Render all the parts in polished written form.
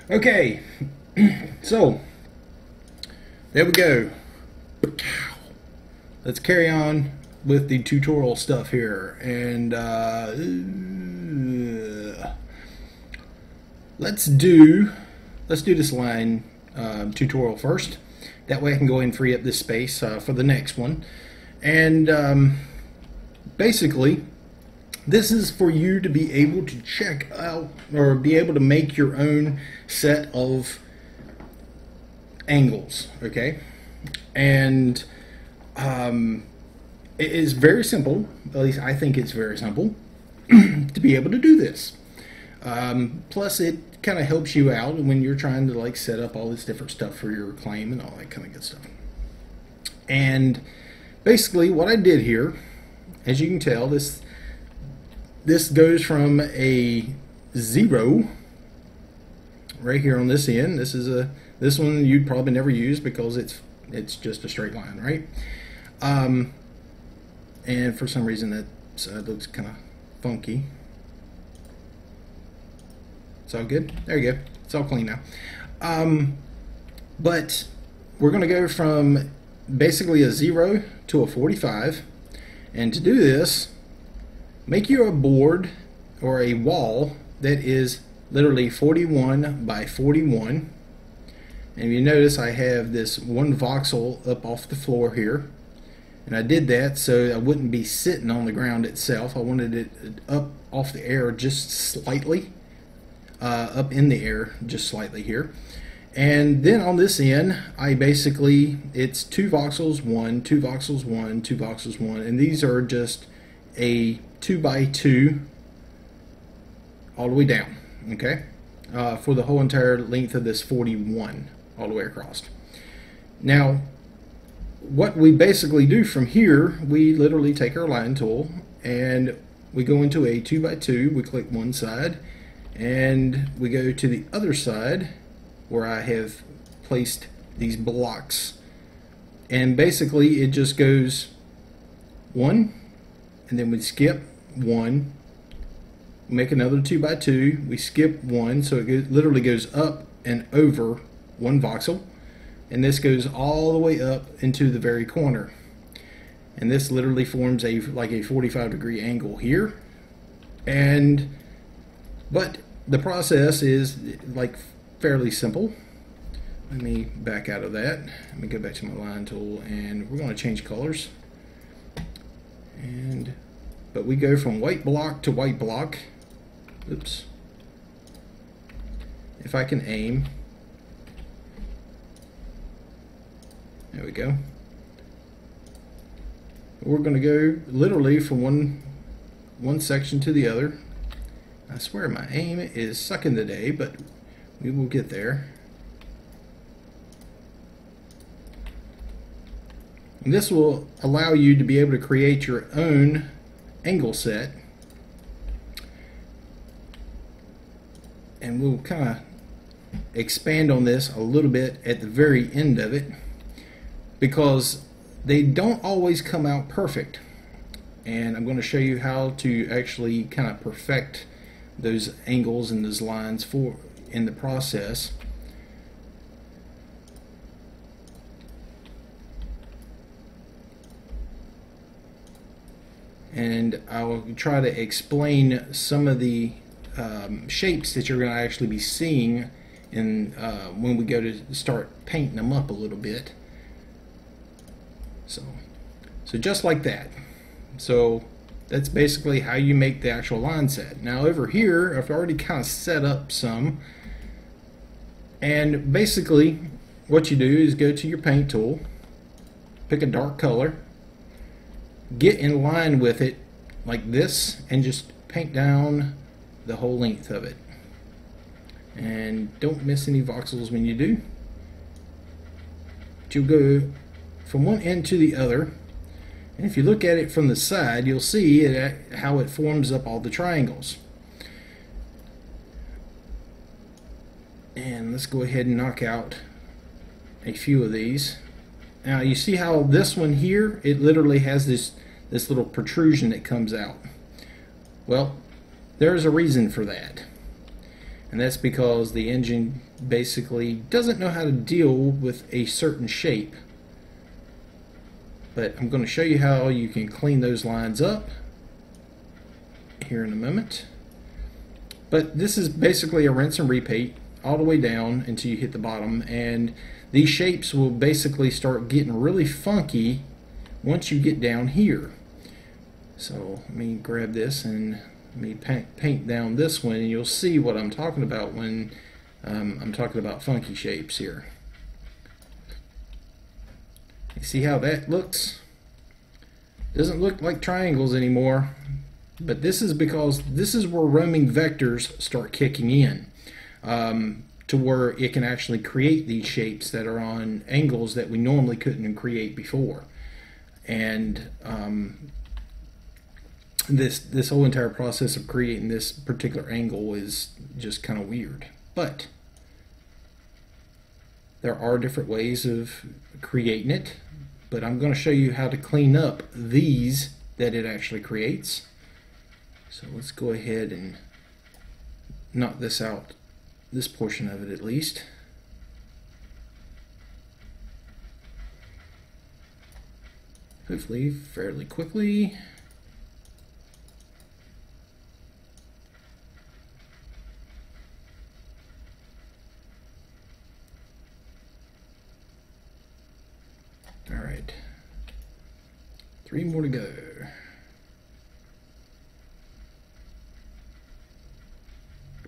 Okay, so there we go. Let's carry on with the tutorial stuff here, and let's do this line tutorial first. That way I can go ahead and free up this space for the next one. And basically, this is for you to be able to check out or be able to make your own set of angles, okay? And it is very simple, at least I think it's very simple, to be able to do this. Plus it kind of helps you out when you're trying to like set up all this different stuff for your claim and all that kind of good stuff. And basically what I did here, as you can tell, this goes from a 0 right here on this end. This one you'd probably never use because it's just a straight line, right? And for some reason that side looks kind of funky. It's all good. There you go. It's all clean now. But we're going to go from basically a 0 to a 45, and to do this, make you a board or a wall that is literally 41 by 41. And you notice I have this one voxel up off the floor here. And I did that so I wouldn't be sitting on the ground itself. I wanted it up off the air just slightly. Up in the air just slightly here. And then on this end, I basically, it's 2 voxels, 1, 2 voxels, 1, 2 voxels, 1. And these are just a 2 by 2 all the way down, okay, for the whole entire length of this 41 all the way across. Now what we basically do from here, we literally take our line tool and we go into a 2 by 2, we click one side and we go to the other side where I have placed these blocks, and basically it just goes 1 and then we skip 1, make another 2 by 2, we skip 1, so it literally goes up and over 1 voxel, and this goes all the way up into the very corner, and this literally forms like a 45-degree angle here. But the process is like fairly simple. Let me back out of that. Let me go back to my line tool, and we're going to change colors. But we go from white block to white block. Oops. If I can aim. There we go. We're going to go literally from one section to the other. I swear my aim is sucking today, but we will get there. And this will allow you to be able to create your own angle set. And we'll kind of expand on this a little bit at the very end of it, because they don't always come out perfect. And I'm going to show you how to actually kind of perfect those angles and those lines in the process. And I'll try to explain some of the shapes that you're going to actually be seeing in when we go to start painting them up a little bit. So just like that. So that's basically how you make the actual line set. Now over here, I've already kind of set up some, and basically what you do is go to your paint tool, pick a dark color, get in line with it like this, and just paint down the whole length of it. And don't miss any voxels when you do. But you'll go from one end to the other, and if you look at it from the side, you'll see how it forms up all the triangles. And let's go ahead and knock out a few of these. Now you see how this one here, it literally has this little protrusion that comes out. Well, there's a reason for that, and that's because the engine basically doesn't know how to deal with a certain shape. But I'm going to show you how you can clean those lines up here in a moment. But this is basically a rinse and repeat all the way down until you hit the bottom, and these shapes will basically start getting really funky once you get down here. So let me grab this and let me paint down this one, and you'll see what I'm talking about when I'm talking about funky shapes here. You see how that looks? Doesn't look like triangles anymore, but this is because this is where roaming vectors start kicking in, to where it can actually create these shapes that are on angles that we normally couldn't create before. And this whole entire process of creating this particular angle is just kind of weird. But there are different ways of creating it, but I'm going to show you how to clean up these that it actually creates. So let's go ahead and knock this out, this portion of it at least. Hopefully fairly quickly. All right, 3 more to go.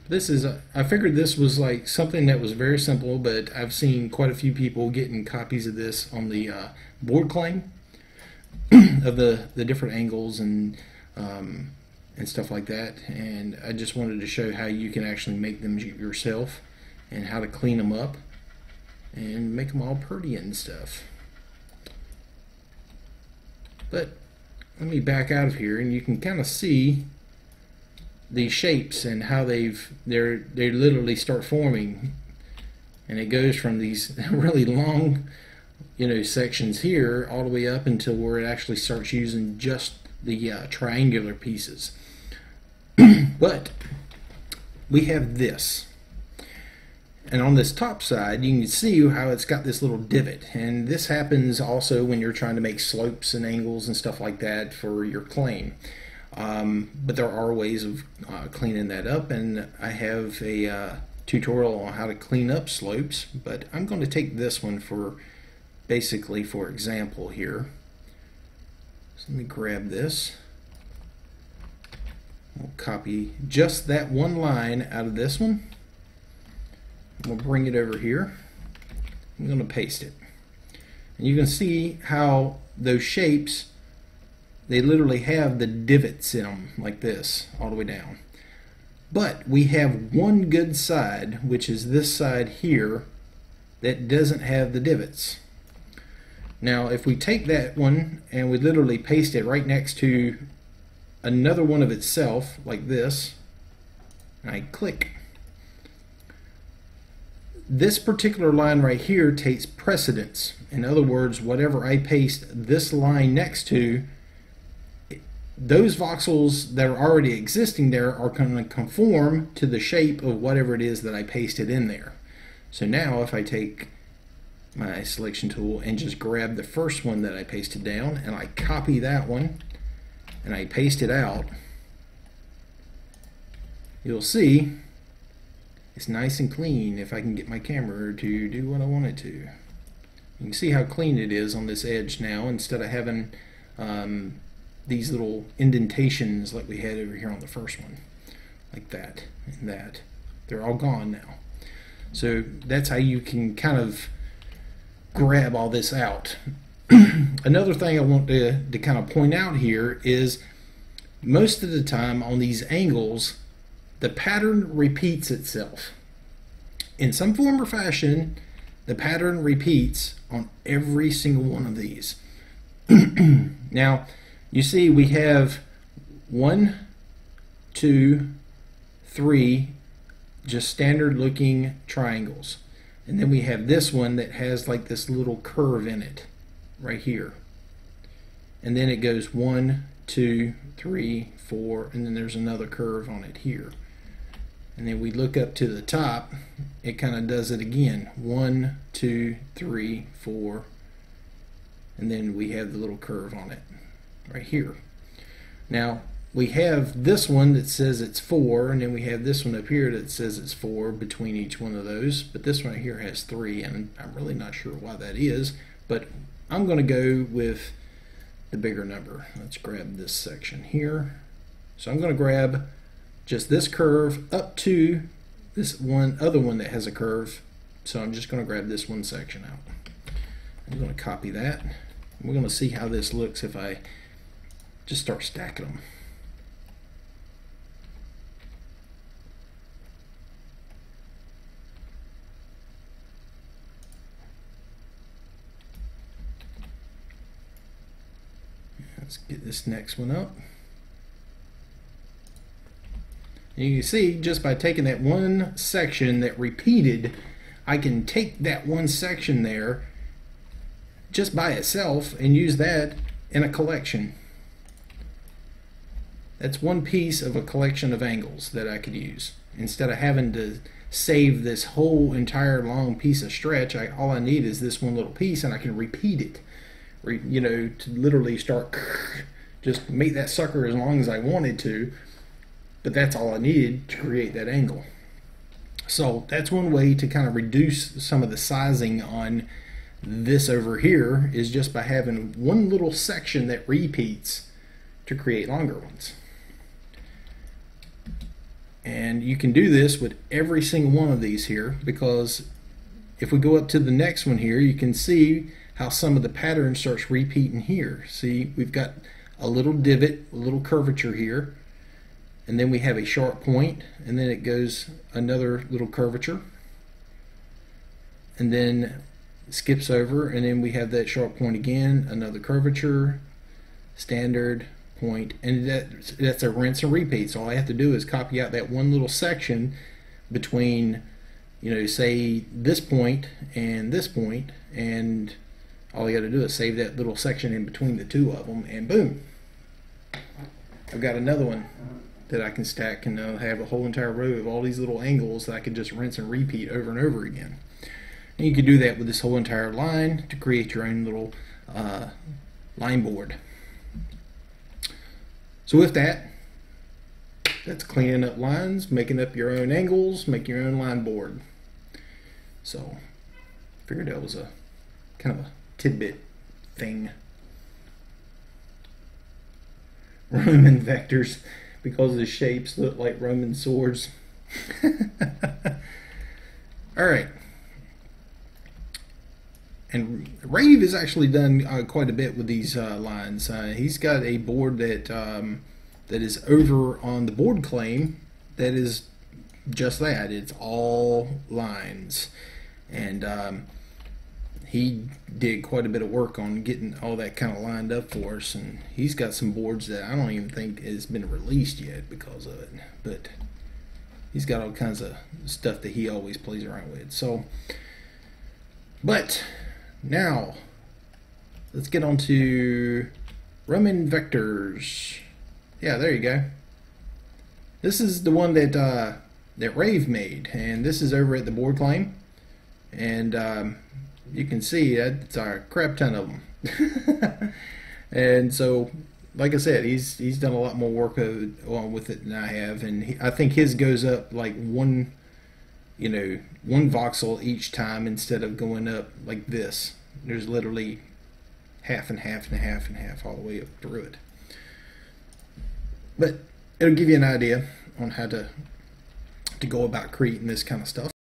This is, I figured this was like something that was very simple, but I've seen quite a few people getting copies of this on the board claim of the different angles and stuff like that. And I just wanted to show how you can actually make them yourself and how to clean them up and make them all pretty and stuff. But let me back out of here, and you can kind of see these shapes and how they literally start forming, and it goes from these really long, sections here all the way up until where it actually starts using just the triangular pieces. But we have this. And on this top side, you can see how it's got this little divot. And this happens also when you're trying to make slopes and angles and stuff like that for your claim. But there are ways of cleaning that up, and I have a tutorial on how to clean up slopes. But I'm going to take this one for basically for example here. So let me grab this. We'll copy just that one line out of this one. We'll bring it over here. I'm going to paste it. And you can see how those shapes, they literally have the divots in them like this all the way down. But we have one good side, which is this side here, that doesn't have the divots. Now if we take that one and we literally paste it right next to another one of itself like this, and I click, this particular line right here takes precedence. In other words, whatever I paste this line next to, those voxels that are already existing there are going to conform to the shape of whatever it is that I pasted in there. So now if I take my selection tool and just grab the first one that I pasted down and I copy that one and I paste it out, you'll see it's nice and clean if I can get my camera to do what I want it to. You can see how clean it is on this edge now, instead of having these little indentations like we had over here on the first one, like that and that. They're all gone now. So that's how you can kind of grab all this out. Another thing I want to kind of point out here is most of the time on these angles, the pattern repeats itself. In some form or fashion, the pattern repeats on every single one of these. Now, you see we have 1, 2, 3 just standard looking triangles. And then we have this one that has like this little curve in it right here. And then it goes 1, 2, 3, 4, and then there's another curve on it here. and then we look up to the top, it kind of does it again. 1, 2, 3, 4, and then we have the little curve on it right here. Now we have this one that says it's 4, and then we have this one up here that says it's 4 between each one of those, but this one right here has 3, and I'm really not sure why that is, but I'm going to go with the bigger number. Let's grab this section here. So I'm going to grab just this curve up to this one other one that has a curve, so I'm just going to grab this one section out. I'm going to copy that. We're going to see how this looks if I just start stacking them. Let's get this next one up. And you can see just by taking that one section that repeated, I can take that one section there just by itself and use that in a collection. That's one piece of a collection of angles that I could use. Instead of having to save this whole entire long piece of stretch, all I need is this one little piece, and I can repeat it. You know, to literally start, just make that sucker as long as I wanted to, but that's all I needed to create that angle. So that's one way to kind of reduce some of the sizing on this over here, is just by having one little section that repeats to create longer ones. And you can do this with every single one of these here, because if we go up to the next one here, you can see how some of the pattern starts repeating here. See, we've got a little divot, a little curvature here, and then we have a sharp point, and then it goes another little curvature, and then skips over, and then we have that sharp point again, another curvature, standard point, and that's a rinse and repeat. So all I have to do is copy out that one little section between, you know, say this point, and all you got to do is save that little section in between the two of them, and boom, I've got another one that I can stack, and I'll have a whole entire row of all these little angles that I can just rinse and repeat over and over again. And you can do that with this whole entire line to create your own little line board. So with that, that's cleaning up lines, making up your own angles, make your own line board. So I figured that was a kind of a tidbit thing. Roman vectors, because the shapes look like Roman swords. Alright. And Rave has actually done quite a bit with these lines. He's got a board that is over on the board claim that is just that. It's all lines. And he did quite a bit of work on getting all that kind of lined up for us, and he's got some boards that I don't even think has been released yet because of it, but he's got all kinds of stuff that he always plays around with. So, but now let's get on to Roman vectors. Yeah, there you go. This is the one that that Rave made, and this is over at the board claim, and you can see it's a crap ton of them. And so, like I said, he's done a lot more work with it than I have, and I think his goes up like one voxel each time instead of going up like this. There's literally half and half and half and half all the way up through it. But it'll give you an idea on how to go about creating this kind of stuff.